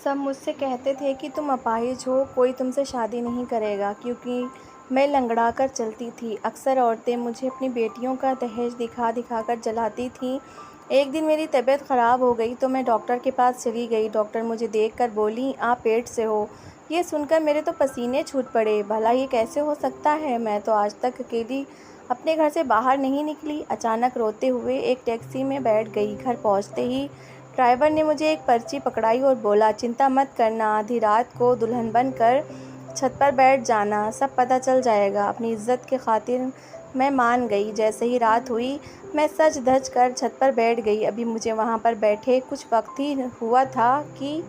सब मुझसे कहते थे कि तुम अपाहिज हो, कोई तुमसे शादी नहीं करेगा, क्योंकि मैं लंगड़ा कर चलती थी। अक्सर औरतें मुझे अपनी बेटियों का दहेज दिखा दिखा कर जलाती थीं। एक दिन मेरी तबीयत ख़राब हो गई तो मैं डॉक्टर के पास चली गई। डॉक्टर मुझे देखकर बोली, आप पेट से हो। ये सुनकर मेरे तो पसीने छूट पड़े। भला ये कैसे हो सकता है? मैं तो आज तक अकेली अपने घर से बाहर नहीं निकली। अचानक रोते हुए एक टैक्सी में बैठ गई। घर पहुंचते ही ड्राइवर ने मुझे एक पर्ची पकड़ाई और बोला, चिंता मत करना, आधी रात को दुल्हन बनकर छत पर बैठ जाना, सब पता चल जाएगा। अपनी इज्जत की खातिर मैं मान गई। जैसे ही रात हुई मैं सज धज कर छत पर बैठ गई। अभी मुझे वहाँ पर बैठे कुछ वक्त ही हुआ था कि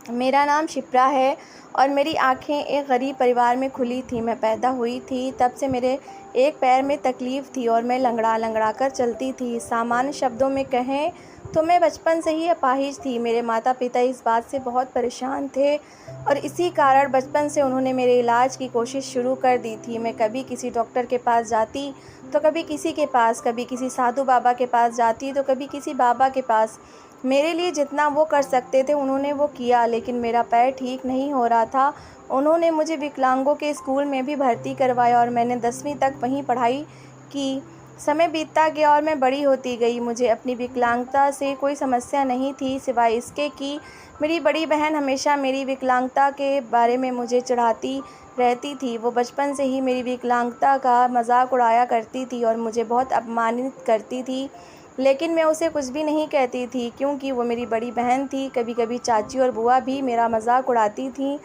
मेरा नाम शिप्रा है और मेरी आंखें एक गरीब परिवार में खुली थी। मैं पैदा हुई थी तब से मेरे एक पैर में तकलीफ़ थी और मैं लंगड़ा लंगड़ा कर चलती थी। सामान्य शब्दों में कहें तो मैं बचपन से ही अपाहिज थी। मेरे माता पिता इस बात से बहुत परेशान थे और इसी कारण बचपन से उन्होंने मेरे इलाज की कोशिश शुरू कर दी थी। मैं कभी किसी डॉक्टर के पास जाती तो कभी किसी के पास, कभी किसी साधु बाबा के पास जाती तो कभी किसी बाबा के पास। मेरे लिए जितना वो कर सकते थे उन्होंने वो किया, लेकिन मेरा पैर ठीक नहीं हो रहा था। उन्होंने मुझे विकलांगों के स्कूल में भी भर्ती करवाया और मैंने 10वीं तक वहीं पढ़ाई की। समय बीतता गया और मैं बड़ी होती गई। मुझे अपनी विकलांगता से कोई समस्या नहीं थी, सिवाय इसके कि मेरी बड़ी बहन हमेशा मेरी विकलांगता के बारे में मुझे चिढ़ाती रहती थी। वो बचपन से ही मेरी विकलांगता का मजाक उड़ाया करती थी और मुझे बहुत अपमानित करती थी, लेकिन मैं उसे कुछ भी नहीं कहती थी क्योंकि वो मेरी बड़ी बहन थी। कभी कभी चाची और बुआ भी मेरा मजाक उड़ाती थीं,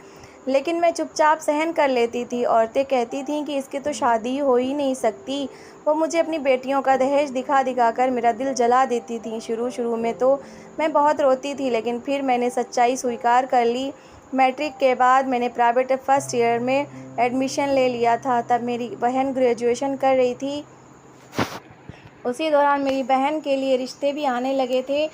लेकिन मैं चुपचाप सहन कर लेती थी। औरतें कहती थीं कि इसकी तो शादी हो ही नहीं सकती। वो मुझे अपनी बेटियों का दहेज दिखा दिखा कर मेरा दिल जला देती थीं। शुरू शुरू में तो मैं बहुत रोती थी, लेकिन फिर मैंने सच्चाई स्वीकार कर ली। मैट्रिक के बाद मैंने प्राइवेट फर्स्ट ईयर में एडमिशन ले लिया था। तब मेरी बहन ग्रेजुएशन कर रही थी। उसी दौरान मेरी बहन के लिए रिश्ते भी आने लगे थे।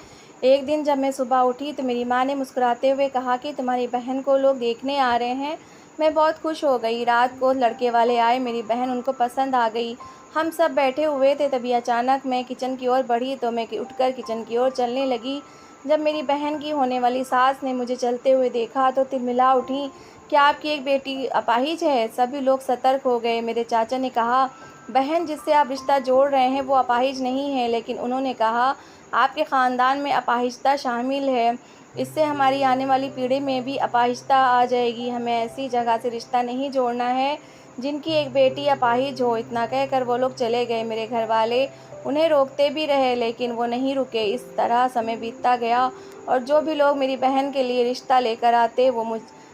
एक दिन जब मैं सुबह उठी तो मेरी माँ ने मुस्कुराते हुए कहा कि तुम्हारी बहन को लोग देखने आ रहे हैं। मैं बहुत खुश हो गई। रात को लड़के वाले आए, मेरी बहन उनको पसंद आ गई। हम सब बैठे हुए थे, तभी अचानक मैं किचन की ओर बढ़ी तो मैं उठकर किचन की ओर चलने लगी। जब मेरी बहन की होने वाली सास ने मुझे चलते हुए देखा तो तिलमिला उठी, क्या आपकी एक बेटी अपाहिज है? सभी लोग सतर्क हो गए। मेरे चाचा ने कहा, बहन जिससे आप रिश्ता जोड़ रहे हैं वो अपाहिज नहीं है, लेकिन उन्होंने कहा आपके ख़ानदान में अपाहिजता शामिल है, इससे हमारी आने वाली पीढ़ी में भी अपाहिजता आ जाएगी। हमें ऐसी जगह से रिश्ता नहीं जोड़ना है जिनकी एक बेटी अपाहिज हो। इतना कहकर वो लोग चले गए। मेरे घर वाले उन्हें रोकते भी रहे, लेकिन वो नहीं रुके। इस तरह समय बीतता गया और जो भी लोग मेरी बहन के लिए रिश्ता लेकर आते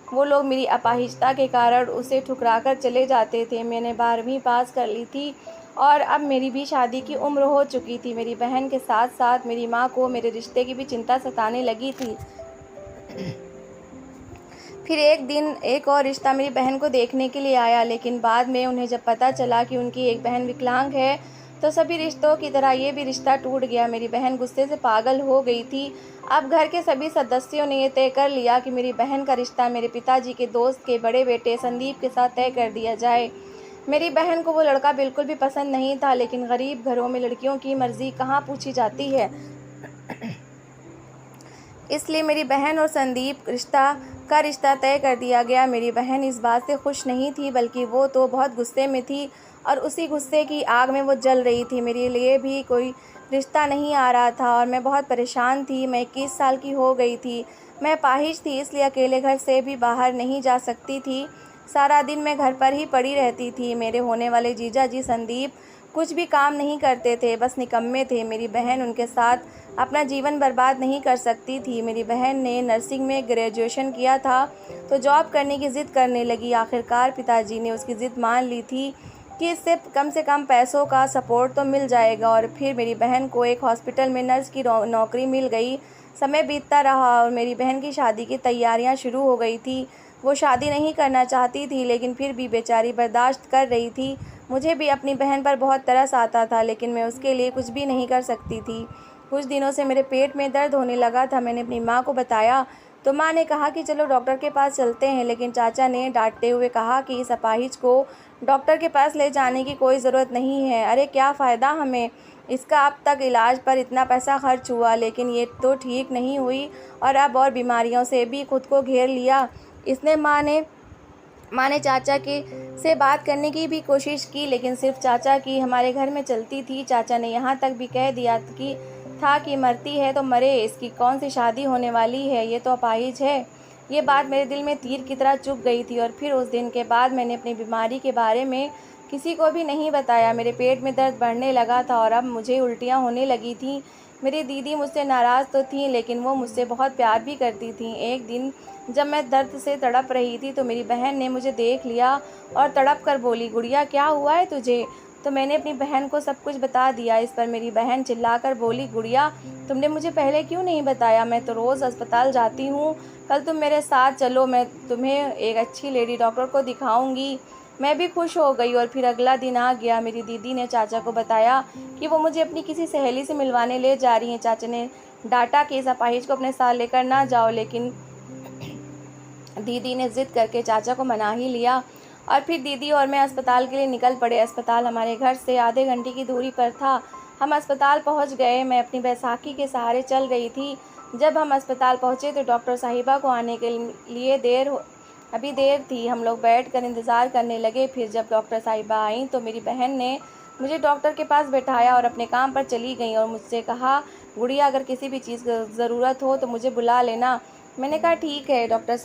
वो लोग मेरी अपाहिजता के कारण उसे ठुकरा कर चले जाते थे। मैंने 12वीं पास कर ली थी और अब मेरी भी शादी की उम्र हो चुकी थी। मेरी बहन के साथ साथ मेरी माँ को मेरे रिश्ते की भी चिंता सताने लगी थी। फिर एक दिन एक और रिश्ता मेरी बहन को देखने के लिए आया, लेकिन बाद में उन्हें जब पता चला कि उनकी एक बहन विकलांग है तो सभी रिश्तों की तरह ये भी रिश्ता टूट गया। मेरी बहन गुस्से से पागल हो गई थी। अब घर के सभी सदस्यों ने ये तय कर लिया कि मेरी बहन का रिश्ता मेरे पिताजी के दोस्त के बड़े बेटे संदीप के साथ तय कर दिया जाए। मेरी बहन को वो लड़का बिल्कुल भी पसंद नहीं था, लेकिन गरीब घरों में लड़कियों की मर्जी कहाँ पूछी जाती है। इसलिए मेरी बहन और संदीप का रिश्ता तय कर दिया गया। मेरी बहन इस बात से खुश नहीं थी, बल्कि वो तो बहुत गुस्से में थी और उसी गुस्से की आग में वो जल रही थी। मेरे लिए भी कोई रिश्ता नहीं आ रहा था और मैं बहुत परेशान थी। मैं 21 साल की हो गई थी। मैं अपाहिज थी, इसलिए अकेले घर से भी बाहर नहीं जा सकती थी। सारा दिन मैं घर पर ही पड़ी रहती थी। मेरे होने वाले जीजा जी संदीप कुछ भी काम नहीं करते थे, बस निकम्मे थे। मेरी बहन उनके साथ अपना जीवन बर्बाद नहीं कर सकती थी। मेरी बहन ने नर्सिंग में ग्रेजुएशन किया था तो जॉब करने की ज़िद करने लगी। आखिरकार पिताजी ने उसकी ज़िद मान ली थी कि इससे कम से कम पैसों का सपोर्ट तो मिल जाएगा और फिर मेरी बहन को एक हॉस्पिटल में नर्स की नौकरी मिल गई। समय बीतता रहा और मेरी बहन की शादी की तैयारियां शुरू हो गई थी। वो शादी नहीं करना चाहती थी, लेकिन फिर भी बेचारी बर्दाश्त कर रही थी। मुझे भी अपनी बहन पर बहुत तरस आता था, लेकिन मैं उसके लिए कुछ भी नहीं कर सकती थी। कुछ दिनों से मेरे पेट में दर्द होने लगा था। मैंने अपनी माँ को बताया तो माँ ने कहा कि चलो डॉक्टर के पास चलते हैं, लेकिन चाचा ने डांटते हुए कहा कि इस अपाहिज को डॉक्टर के पास ले जाने की कोई ज़रूरत नहीं है। अरे क्या फ़ायदा हमें, इसका अब तक इलाज पर इतना पैसा खर्च हुआ, लेकिन ये तो ठीक नहीं हुई और अब और बीमारियों से भी खुद को घेर लिया। इसने माँ ने चाचा के से बात करने की भी कोशिश की, लेकिन सिर्फ चाचा की हमारे घर में चलती थी। चाचा ने यहाँ तक भी कह दिया कि मरती है तो मरे, इसकी कौन सी शादी होने वाली है, ये तो अपाहिज है। ये बात मेरे दिल में तीर की तरह चुभ गई थी और फिर उस दिन के बाद मैंने अपनी बीमारी के बारे में किसी को भी नहीं बताया। मेरे पेट में दर्द बढ़ने लगा था और अब मुझे उल्टियाँ होने लगी थीं। मेरी दीदी मुझसे नाराज़ तो थी, लेकिन वो मुझसे बहुत प्यार भी करती थी। एक दिन जब मैं दर्द से तड़प रही थी तो मेरी बहन ने मुझे देख लिया और तड़प कर बोली, गुड़िया क्या हुआ है तुझे? तो मैंने अपनी बहन को सब कुछ बता दिया। इस पर मेरी बहन चिल्लाकर बोली, गुड़िया तुमने मुझे पहले क्यों नहीं बताया? मैं तो रोज़ अस्पताल जाती हूँ, कल तुम मेरे साथ चलो, मैं तुम्हें एक अच्छी लेडी डॉक्टर को दिखाऊंगी। मैं भी खुश हो गई और फिर अगला दिन आ गया। मेरी दीदी ने चाचा को बताया कि वो मुझे अपनी किसी सहेली से मिलवाने ले जा रही हैं। चाचा ने डांटा कि इस अपाहिज को अपने साथ लेकर ना जाओ, लेकिन दीदी ने ज़िद करके चाचा को मना ही लिया और फिर दीदी और मैं अस्पताल के लिए निकल पड़े। अस्पताल हमारे घर से आधे घंटे की दूरी पर था। हम अस्पताल पहुंच गए। मैं अपनी बैसाखी के सहारे चल रही थी। जब हम अस्पताल पहुंचे तो डॉक्टर साहिबा को आने के लिए अभी देर थी। हम लोग बैठकर इंतज़ार करने लगे। फिर जब डॉक्टर साहिबा आई तो मेरी बहन ने मुझे डॉक्टर के पास बैठाया और अपने काम पर चली गई और मुझसे कहा, गुड़िया अगर किसी भी चीज़ की ज़रूरत हो तो मुझे बुला लेना। मैंने कहा ठीक है। डॉक्टर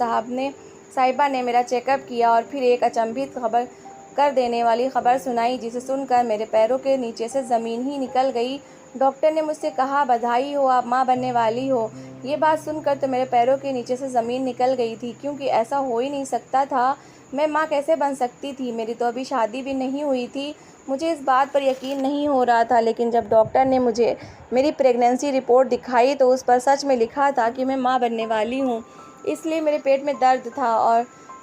साहिबा ने मेरा चेकअप किया और फिर एक अचंभित खबर कर देने वाली खबर सुनाई, जिसे सुनकर मेरे पैरों के नीचे से ज़मीन ही निकल गई। डॉक्टर ने मुझसे कहा, बधाई हो, आप माँ बनने वाली हो। ये बात सुनकर तो मेरे पैरों के नीचे से ज़मीन निकल गई थी, क्योंकि ऐसा हो ही नहीं सकता था। मैं माँ कैसे बन सकती थी? मेरी तो अभी शादी भी नहीं हुई थी। मुझे इस बात पर यकीन नहीं हो रहा था, लेकिन जब डॉक्टर ने मुझे मेरी प्रेगनेंसी रिपोर्ट दिखाई तो उस पर सच में लिखा था कि मैं माँ बनने वाली हूँ। इसलिए मेरे पेट में दर्द था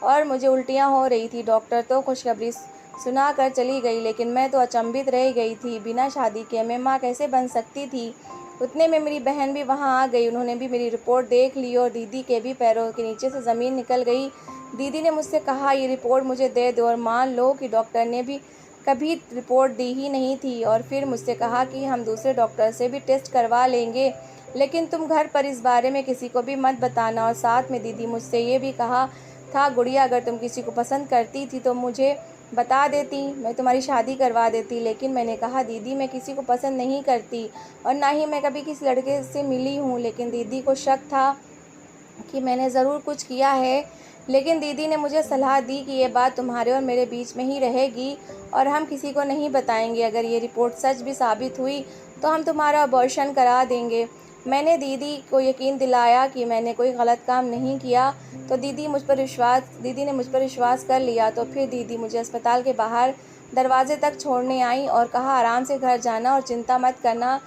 और मुझे उल्टियाँ हो रही थी। डॉक्टर तो खुशखबरी सुना कर चली गई, लेकिन मैं तो अचंभित रह गई थी। बिना शादी के मैं माँ कैसे बन सकती थी? उतने में मेरी बहन भी वहाँ आ गई। उन्होंने भी मेरी रिपोर्ट देख ली और दीदी के भी पैरों के नीचे से ज़मीन निकल गई। दीदी ने मुझसे कहा, ये रिपोर्ट मुझे दे दो। और मान लो कि डॉक्टर ने भी कभी रिपोर्ट दी ही नहीं थी। और फिर मुझसे कहा कि हम दूसरे डॉक्टर से भी टेस्ट करवा लेंगे, लेकिन तुम घर पर इस बारे में किसी को भी मत बताना। और साथ में दीदी मुझसे ये भी कहा था, गुड़िया अगर तुम किसी को पसंद करती थी तो मुझे बता देती, मैं तुम्हारी शादी करवा देती। लेकिन मैंने कहा, दीदी मैं किसी को पसंद नहीं करती और ना ही मैं कभी किसी लड़के से मिली हूँ। लेकिन दीदी को शक था कि मैंने ज़रूर कुछ किया है। लेकिन दीदी ने मुझे सलाह दी कि ये बात तुम्हारे और मेरे बीच में ही रहेगी और हम किसी को नहीं बताएंगे। अगर ये रिपोर्ट सच भी साबित हुई तो हम तुम्हारा अबॉर्शन करा देंगे। मैंने दीदी को यकीन दिलाया कि मैंने कोई गलत काम नहीं किया, तो दीदी ने मुझ पर विश्वास कर लिया। तो फिर दीदी मुझे अस्पताल के बाहर दरवाजे तक छोड़ने आई और कहा, आराम से घर जाना और चिंता मत करना।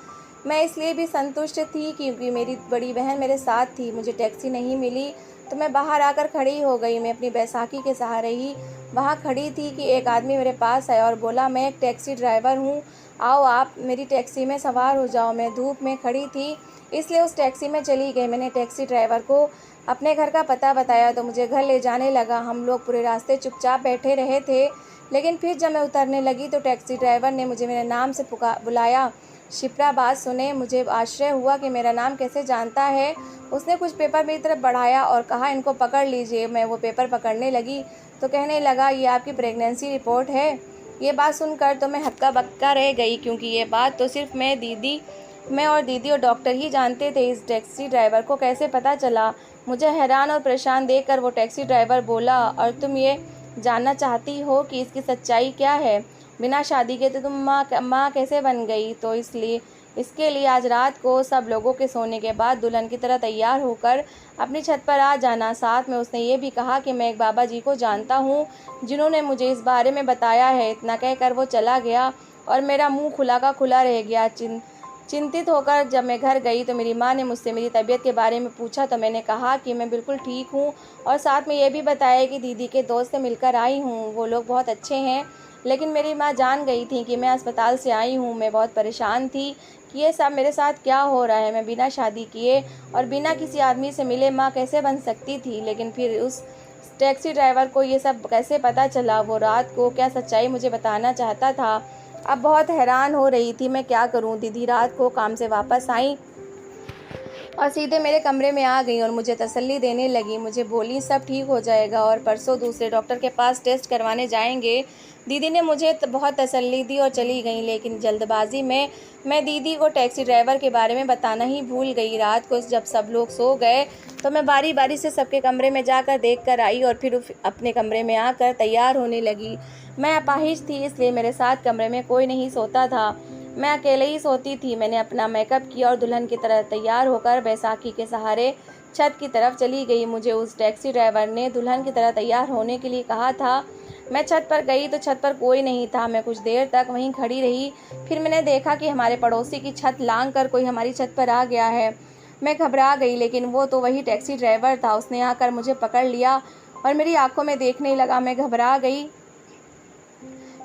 मैं इसलिए भी संतुष्ट थी क्योंकि मेरी बड़ी बहन मेरे साथ थी। मुझे टैक्सी नहीं मिली तो मैं बाहर आकर खड़ी हो गई। मैं अपनी बैसाखी के सहारे ही वहाँ खड़ी थी कि एक आदमी मेरे पास आया और बोला, मैं एक टैक्सी ड्राइवर हूँ, आओ आप मेरी टैक्सी में सवार हो जाओ। मैं धूप में खड़ी थी इसलिए उस टैक्सी में चली गई। मैंने टैक्सी ड्राइवर को अपने घर का पता बताया तो मुझे घर ले जाने लगा। हम लोग पूरे रास्ते चुपचाप बैठे रहे थे, लेकिन फिर जब मैं उतरने लगी तो टैक्सी ड्राइवर ने मुझे मेरे नाम से बुलाया। शिप्रा, बात सुने। मुझे आश्चर्य हुआ कि मेरा नाम कैसे जानता है। उसने कुछ पेपर मेरी तरफ बढ़ाया और कहा, इनको पकड़ लीजिए। मैं वो पेपर पकड़ने लगी तो कहने लगा, ये आपकी प्रेगनेंसी रिपोर्ट है। ये बात सुनकर तो मैं हक्का बक्का रह गई, क्योंकि ये बात तो सिर्फ मैं और दीदी और डॉक्टर ही जानते थे। इस टैक्सी ड्राइवर को कैसे पता चला? मुझे हैरान और परेशान देखकर वो टैक्सी ड्राइवर बोला, और तुम ये जानना चाहती हो कि इसकी सच्चाई क्या है? बिना शादी के तो तुम माँ कैसे बन गई? तो इसके लिए आज रात को सब लोगों के सोने के बाद दुल्हन की तरह तैयार होकर अपनी छत पर आ जाना। साथ में उसने ये भी कहा कि मैं एक बाबा जी को जानता हूँ जिन्होंने मुझे इस बारे में बताया है। इतना कहकर वो चला गया और मेरा मुंह खुला का खुला रह गया। चिंतित होकर जब मैं घर गई तो मेरी माँ ने मुझसे मेरी तबीयत के बारे में पूछा तो मैंने कहा कि मैं बिल्कुल ठीक हूँ और साथ में ये भी बताया कि दीदी के दोस्त से मिलकर आई हूँ, वो लोग बहुत अच्छे हैं। लेकिन मेरी माँ जान गई थी कि मैं अस्पताल से आई हूँ। मैं बहुत परेशान थी कि ये सब मेरे साथ क्या हो रहा है। मैं बिना शादी किए और बिना किसी आदमी से मिले माँ कैसे बन सकती थी? लेकिन फिर उस टैक्सी ड्राइवर को ये सब कैसे पता चला? वो रात को क्या सच्चाई मुझे बताना चाहता था? अब बहुत हैरान हो रही थी मैं क्या करूं। दीदी रात को काम से वापस आई और सीधे मेरे कमरे में आ गई और मुझे तसल्ली देने लगी। मुझे बोली सब ठीक हो जाएगा और परसों दूसरे डॉक्टर के पास टेस्ट करवाने जाएंगे। दीदी ने मुझे बहुत तसल्ली दी और चली गई, लेकिन जल्दबाजी में मैं दीदी को टैक्सी ड्राइवर के बारे में बताना ही भूल गई। रात को जब सब लोग सो गए तो मैं बारी बारी से सबके कमरे में जाकर देख कर आई और फिर अपने कमरे में आकर तैयार होने लगी। मैं अपाहिज थी, इसलिए मेरे साथ कमरे में कोई नहीं सोता था, मैं अकेले ही सोती थी। मैंने अपना मेकअप किया और दुल्हन की तरह तैयार होकर बैसाखी के सहारे छत की तरफ चली गई। मुझे उस टैक्सी ड्राइवर ने दुल्हन की तरह तैयार होने के लिए कहा था। मैं छत पर गई तो छत पर कोई नहीं था। मैं कुछ देर तक वहीं खड़ी रही, फिर मैंने देखा कि हमारे पड़ोसी की छत लांघ कर कोई हमारी छत पर आ गया है। मैं घबरा गई, लेकिन वो तो वही टैक्सी ड्राइवर था। उसने आकर मुझे पकड़ लिया और मेरी आंखों में देखने लगा। मैं घबरा गई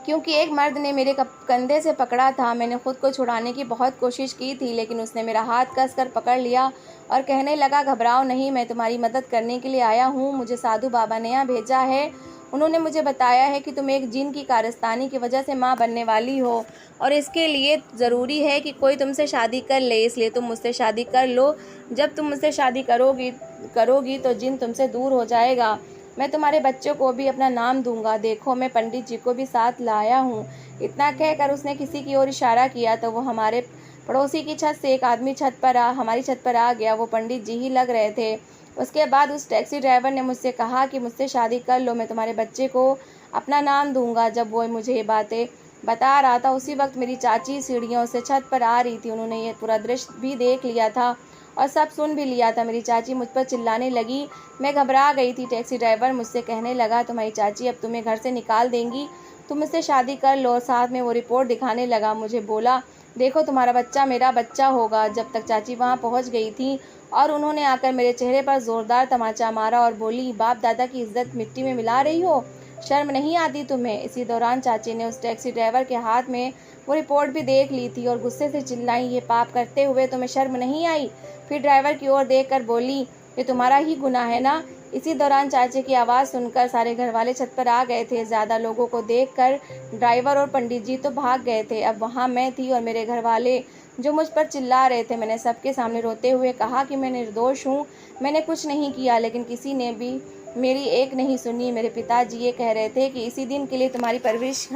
क्योंकि एक मर्द ने मेरे कंधे से पकड़ा था। मैंने खुद को छुड़ाने की बहुत कोशिश की थी, लेकिन उसने मेरा हाथ कसकर पकड़ लिया और कहने लगा, घबराओ नहीं, मैं तुम्हारी मदद करने के लिए आया हूँ। मुझे साधु बाबा ने यहाँ भेजा है। उन्होंने मुझे बताया है कि तुम एक जिन की कारस्तानी की वजह से माँ बनने वाली हो और इसके लिए ज़रूरी है कि कोई तुमसे शादी कर ले, इसलिए तुम मुझसे शादी कर लो। जब तुम मुझसे शादी करोगी तो जिन तुमसे दूर हो जाएगा। मैं तुम्हारे बच्चों को भी अपना नाम दूंगा। देखो, मैं पंडित जी को भी साथ लाया हूँ। इतना कहकर उसने किसी की ओर इशारा किया तो वो हमारे पड़ोसी की छत से एक आदमी हमारी छत पर आ गया। वो पंडित जी ही लग रहे थे। उसके बाद उस टैक्सी ड्राइवर ने मुझसे कहा कि मुझसे शादी कर लो, मैं तुम्हारे बच्चे को अपना नाम दूंगा। जब वो मुझे ये बातें बता रहा था, उसी वक्त मेरी चाची सीढ़ियों से छत पर आ रही थी। उन्होंने ये पूरा दृश्य भी देख लिया था और सब सुन भी लिया था। मेरी चाची मुझ पर चिल्लाने लगी। मैं घबरा गई थी। टैक्सी ड्राइवर मुझसे कहने लगा, तुम्हारी चाची अब तुम्हें घर से निकाल देंगी, तुम मुझसे शादी कर लो। और साथ में वो रिपोर्ट दिखाने लगा। मुझे बोला, देखो तुम्हारा बच्चा मेरा बच्चा होगा। जब तक चाची वहाँ पहुँच गई थी और उन्होंने आकर मेरे चेहरे पर ज़ोरदार तमाचा मारा और बोली, बाप दादा की इज्जत मिट्टी में मिला रही हो, शर्म नहीं आती तुम्हें। इसी दौरान चाची ने उस टैक्सी ड्राइवर के हाथ में वो रिपोर्ट भी देख ली थी और गुस्से से चिल्लाई, ये पाप करते हुए तुम्हें शर्म नहीं आई। फिर ड्राइवर की ओर देखकर बोली, ये तुम्हारा ही गुनाह है ना। इसी दौरान चाची की आवाज़ सुनकर सारे घर वाले छत पर आ गए थे। ज़्यादा लोगों को देखकर ड्राइवर और पंडित जी तो भाग गए थे। अब वहाँ मैं थी और मेरे घर वाले जो मुझ पर चिल्ला रहे थे। मैंने सबके सामने रोते हुए कहा कि मैं निर्दोष हूँ, मैंने कुछ नहीं किया, लेकिन किसी ने भी मेरी एक नहीं सुनी। मेरे पिताजी ये कह रहे थे कि इसी दिन के लिए तुम्हारी परवरिश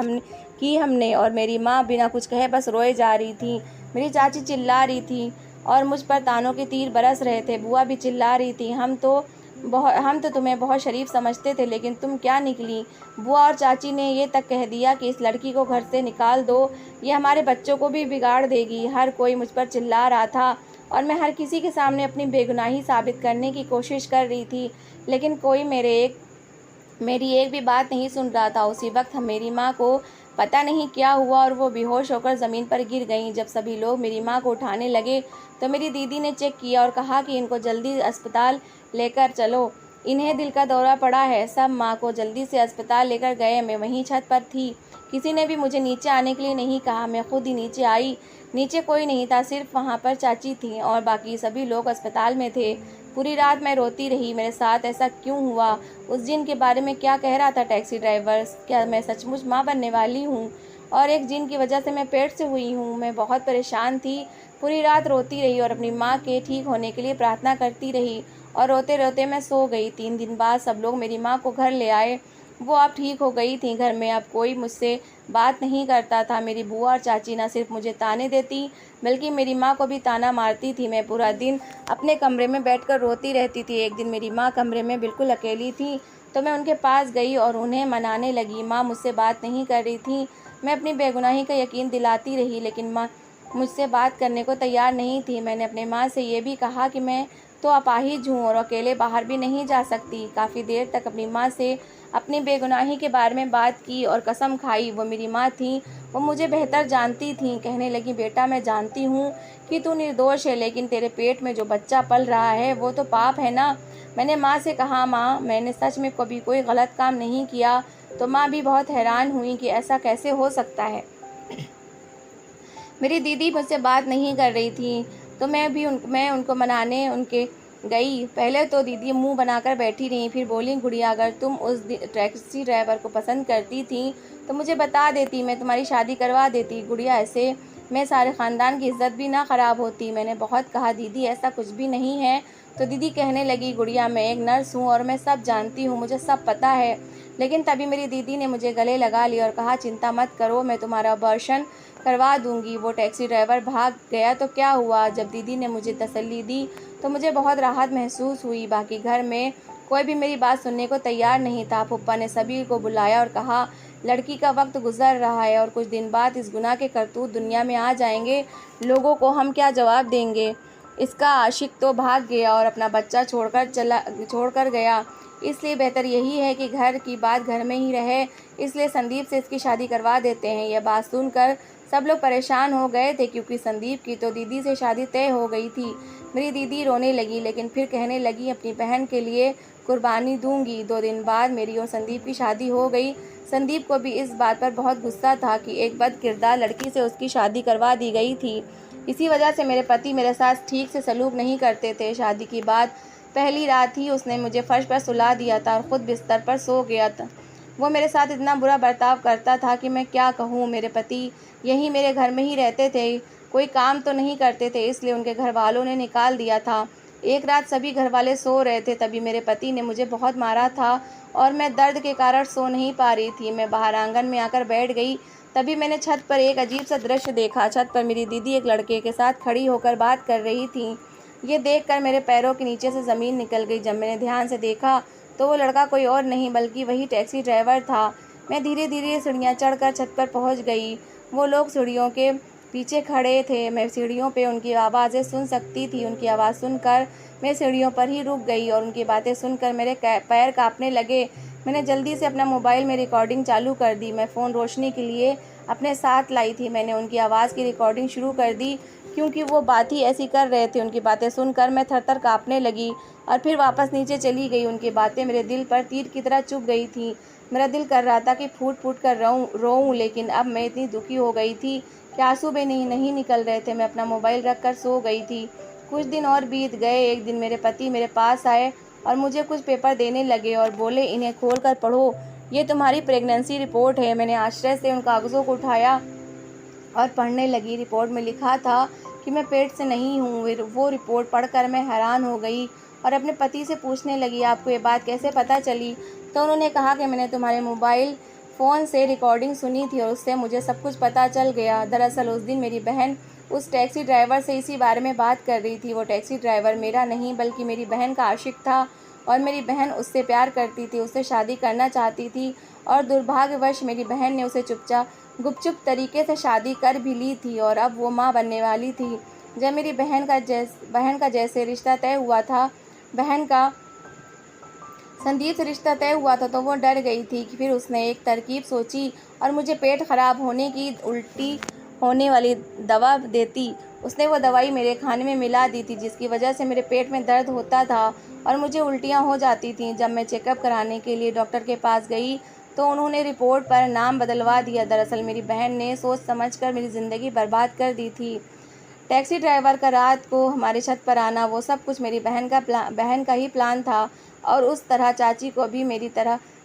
हमने और मेरी माँ बिना कुछ कहे बस रोए जा रही थी। मेरी चाची चिल्ला रही थी और मुझ पर तानों के तीर बरस रहे थे। बुआ भी चिल्ला रही थी, हम तो तुम्हें बहुत शरीफ समझते थे, लेकिन तुम क्या निकली। बुआ और चाची ने ये तक कह दिया कि इस लड़की को घर से निकाल दो, ये हमारे बच्चों को भी बिगाड़ देगी। हर कोई मुझ पर चिल्ला रहा था और मैं हर किसी के सामने अपनी बेगुनाही साबित करने की कोशिश कर रही थी, लेकिन कोई मेरी एक भी बात नहीं सुन रहा था। उसी वक्त मेरी माँ को पता नहीं क्या हुआ और वो बेहोश होकर ज़मीन पर गिर गईं। जब सभी लोग मेरी माँ को उठाने लगे तो मेरी दीदी ने चेक किया और कहा कि इनको जल्दी अस्पताल लेकर चलो, इन्हें दिल का दौरा पड़ा है। सब माँ को जल्दी से अस्पताल लेकर गए। मैं वहीं छत पर थी, किसी ने भी मुझे नीचे आने के लिए नहीं कहा। मैं खुद ही नीचे आई। नीचे कोई नहीं था, सिर्फ वहाँ पर चाची थी और बाकी सभी लोग अस्पताल में थे। पूरी रात मैं रोती रही। मेरे साथ ऐसा क्यों हुआ? उस जिन के बारे में क्या कह रहा था टैक्सी ड्राइवर? क्या मैं सचमुच माँ बनने वाली हूँ और एक जिन की वजह से मैं पेट से हुई हूँ? मैं बहुत परेशान थी। पूरी रात रोती रही और अपनी माँ के ठीक होने के लिए प्रार्थना करती रही और रोते रोते मैं सो गई। 3 दिन बाद सब लोग मेरी माँ को घर ले आए। वो अब ठीक हो गई थी। घर में अब कोई मुझसे बात नहीं करता था। मेरी बुआ और चाची न सिर्फ मुझे ताने देती बल्कि मेरी माँ को भी ताना मारती थी। मैं पूरा दिन अपने कमरे में बैठकर रोती रहती थी। एक दिन मेरी माँ कमरे में बिल्कुल अकेली थी तो मैं उनके पास गई और उन्हें मनाने लगी। माँ मुझसे बात नहीं कर रही थी। मैं अपनी बेगुनाही का यकीन दिलाती रही, लेकिन माँ मुझसे बात करने को तैयार नहीं थी। मैंने अपने माँ से ये भी कहा कि मैं तो अपाहिज हूँ और अकेले बाहर भी नहीं जा सकती। काफ़ी देर तक अपनी माँ से अपनी बेगुनाही के बारे में बात की और कसम खाई। वो मेरी माँ थी, वो मुझे बेहतर जानती थी। कहने लगी, बेटा मैं जानती हूँ कि तू निर्दोष है, लेकिन तेरे पेट में जो बच्चा पल रहा है वो तो पाप है ना। मैंने माँ से कहा, माँ मैंने सच में कभी कोई गलत काम नहीं किया। तो माँ भी बहुत हैरान हुई कि ऐसा कैसे हो सकता है। मेरी दीदी मुझसे बात नहीं कर रही थी तो मैं उनको मनाने उनके गई। पहले तो दीदी मुंह बनाकर बैठी रहीं, फिर बोली, गुड़िया अगर तुम उस टैक्सी ड्राइवर को पसंद करती थी तो मुझे बता देती, मैं तुम्हारी शादी करवा देती। गुड़िया ऐसे में सारे ख़ानदान की इज्जत भी ना ख़राब होती। मैंने बहुत कहा दीदी ऐसा कुछ भी नहीं है। तो दीदी कहने लगी, गुड़िया मैं एक नर्स हूँ और मैं सब जानती हूँ, मुझे सब पता है। लेकिन तभी मेरी दीदी ने मुझे गले लगा लिया और कहा, चिंता मत करो, मैं तुम्हारा ऑपरेशन करवा दूंगी। वो टैक्सी ड्राइवर भाग गया तो क्या हुआ। जब दीदी ने मुझे तसल्ली दी तो मुझे बहुत राहत महसूस हुई। बाकी घर में कोई भी मेरी बात सुनने को तैयार नहीं था। फूफा ने सभी को बुलाया और कहा, लड़की का वक्त गुजर रहा है और कुछ दिन बाद इस गुनाह के करतूत दुनिया में आ जाएंगे, लोगों को हम क्या जवाब देंगे। इसका आशिक तो भाग गया और अपना बच्चा छोड़कर गया, इसलिए बेहतर यही है कि घर की बात घर में ही रहे, इसलिए संदीप से इसकी शादी करवा देते हैं। यह बात सुनकर सब लोग परेशान हो गए थे, क्योंकि संदीप की तो दीदी से शादी तय हो गई थी। मेरी दीदी रोने लगी, लेकिन फिर कहने लगी, अपनी बहन के लिए कुर्बानी दूंगी। 2 दिन बाद मेरी और संदीप की शादी हो गई। संदीप को भी इस बात पर बहुत गुस्सा था कि एक बदकिरदार लड़की से उसकी शादी करवा दी गई थी। इसी वजह से मेरे पति मेरे साथ ठीक से सलूक नहीं करते थे। शादी की बात पहली रात ही उसने मुझे फर्श पर सुला दिया था और ख़ुद बिस्तर पर सो गया था। वो मेरे साथ इतना बुरा बर्ताव करता था कि मैं क्या कहूँ। मेरे पति यहीं मेरे घर में ही रहते थे, कोई काम तो नहीं करते थे, इसलिए उनके घर वालों ने निकाल दिया था। एक रात सभी घर वाले सो रहे थे, तभी मेरे पति ने मुझे बहुत मारा था और मैं दर्द के कारण सो नहीं पा रही थी। मैं बाहर आंगन में आकर बैठ गई। तभी मैंने छत पर एक अजीब सा दृश्य देखा। छत पर मेरी दीदी एक लड़के के साथ खड़ी होकर बात कर रही थी। ये देखकर मेरे पैरों के नीचे से ज़मीन निकल गई। जब मैंने ध्यान से देखा तो वो लड़का कोई और नहीं बल्कि वही टैक्सी ड्राइवर था। मैं धीरे धीरे सीढ़ियाँ चढ़कर छत पर पहुँच गई। वो लोग सीढ़ियों के पीछे खड़े थे। मैं सीढ़ियों पे उनकी आवाज़ें सुन सकती थी। उनकी आवाज़ सुनकर मैं सीढ़ियों पर ही रुक गई और उनकी बातें सुनकर मेरे पैर कांपने लगे। मैंने जल्दी से अपना मोबाइल में रिकॉर्डिंग चालू कर दी। मैं फ़ोन रोशनी के लिए अपने साथ लाई थी। मैंने उनकी आवाज़ की रिकॉर्डिंग शुरू कर दी, क्योंकि वो बात ही ऐसी कर रहे थे। उनकी बातें सुनकर मैं थर-थर काँपने लगी और फिर वापस नीचे चली गई। उनकी बातें मेरे दिल पर तीर की तरह चुभ गई थी। मेरा दिल कर रहा था कि फूट-फूट कर रोऊं, लेकिन अब मैं इतनी दुखी हो गई थी कि आंसू भी नहीं निकल रहे थे। मैं अपना मोबाइल रख कर सो गई थी। कुछ दिन और बीत गए। एक दिन मेरे पति मेरे पास आए और मुझे कुछ पेपर देने लगे और बोले, इन्हें खोल कर पढ़ो, ये तुम्हारी प्रेगनेंसी रिपोर्ट है। मैंने आश्चर्य से उन कागज़ों को उठाया और पढ़ने लगी। रिपोर्ट में लिखा था कि मैं पेट से नहीं हूँ। वो रिपोर्ट पढ़कर मैं हैरान हो गई और अपने पति से पूछने लगी, आपको ये बात कैसे पता चली। तो उन्होंने कहा कि मैंने तुम्हारे मोबाइल फ़ोन से रिकॉर्डिंग सुनी थी और उससे मुझे सब कुछ पता चल गया। दरअसल उस दिन मेरी बहन उस टैक्सी ड्राइवर से इसी बारे में बात कर रही थी। वो टैक्सी ड्राइवर मेरा नहीं बल्कि मेरी बहन का आशिक था और मेरी बहन उससे प्यार करती थी, उससे शादी करना चाहती थी और दुर्भाग्यवश मेरी बहन ने उसे गुपचुप तरीके से शादी कर भी ली थी और अब वो माँ बनने वाली थी। जब मेरी बहन का जैसे रिश्ता तय हुआ था, बहन का संदीप से रिश्ता तय हुआ था, तो वो डर गई थी कि फिर उसने एक तरकीब सोची और मुझे पेट खराब होने की उल्टी होने वाली दवा देती। उसने वो दवाई मेरे खाने में मिला दी थी, जिसकी वजह से मेरे पेट में दर्द होता था और मुझे उल्टियाँ हो जाती थीं। जब मैं चेकअप कराने के लिए डॉक्टर के पास गई तो उन्होंने रिपोर्ट पर नाम बदलवा दिया। दरअसल मेरी बहन ने सोच समझकर मेरी ज़िंदगी बर्बाद कर दी थी। टैक्सी ड्राइवर का रात को हमारी छत पर आना, वो सब कुछ मेरी बहन का ही प्लान था और उस तरह चाची को भी मेरी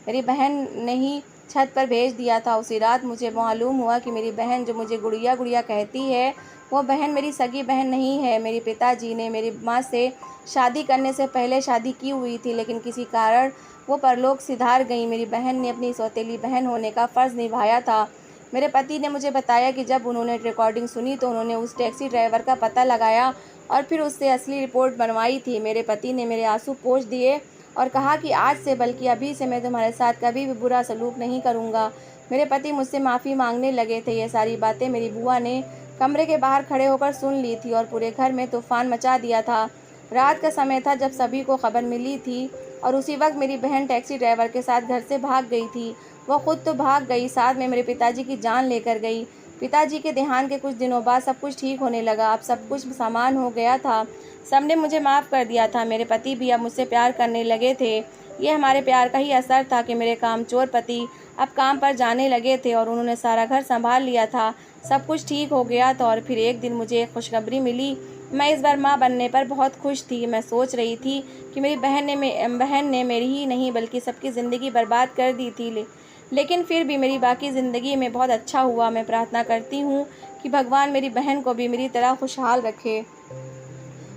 बहन ने ही छत पर भेज दिया था। उसी रात मुझे मालूम हुआ कि मेरी बहन जो मुझे गुड़िया गुड़िया कहती है, वो बहन मेरी सगी बहन नहीं है। मेरे पिताजी ने मेरी माँ से शादी करने से पहले शादी की हुई थी, लेकिन किसी कारण वो परलोक सिधार गई। मेरी बहन ने अपनी सौतेली बहन होने का फ़र्ज़ निभाया था। मेरे पति ने मुझे बताया कि जब उन्होंने रिकॉर्डिंग सुनी तो उन्होंने उस टैक्सी ड्राइवर का पता लगाया और फिर उससे असली रिपोर्ट बनवाई थी। मेरे पति ने मेरे आंसू पोंछ दिए और कहा कि आज से बल्कि अभी से मैं तुम्हारे साथ कभी भी बुरा सलूक नहीं करूँगा। मेरे पति मुझसे माफ़ी मांगने लगे थे। ये सारी बातें मेरी बुआ ने कमरे के बाहर खड़े होकर सुन ली थी और पूरे घर में तूफान मचा दिया था। रात का समय था जब सभी को खबर मिली थी और उसी वक्त मेरी बहन टैक्सी ड्राइवर के साथ घर से भाग गई थी। वो खुद तो भाग गई, साथ में मेरे पिताजी की जान लेकर गई। पिताजी के देहांत के कुछ दिनों बाद सब कुछ ठीक होने लगा। अब सब कुछ सामान हो गया था। सबने मुझे माफ़ कर दिया था। मेरे पति भी अब मुझसे प्यार करने लगे थे। ये हमारे प्यार का ही असर था कि मेरे कामचोर पति अब काम पर जाने लगे थे और उन्होंने सारा घर संभाल लिया था। सब कुछ ठीक हो गया था और फिर एक दिन मुझे एक खुशखबरी मिली। मैं इस बार माँ बनने पर बहुत खुश थी। मैं सोच रही थी कि मेरी बहन ने मेरी ही नहीं बल्कि सबकी ज़िंदगी बर्बाद कर दी थी, लेकिन फिर भी मेरी बाकी ज़िंदगी में बहुत अच्छा हुआ। मैं प्रार्थना करती हूँ कि भगवान मेरी बहन को भी मेरी तरह खुशहाल रखे।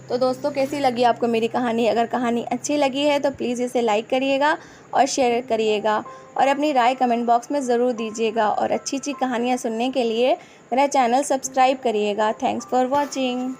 तो दोस्तों, कैसी लगी आपको मेरी कहानी? अगर कहानी अच्छी लगी है तो प्लीज़ इसे लाइक करिएगा और शेयर करिएगा और अपनी राय कमेंट बॉक्स में ज़रूर दीजिएगा। और अच्छी कहानियाँ सुनने के लिए मेरा चैनल सब्सक्राइब करिएगा। Thanks for watching.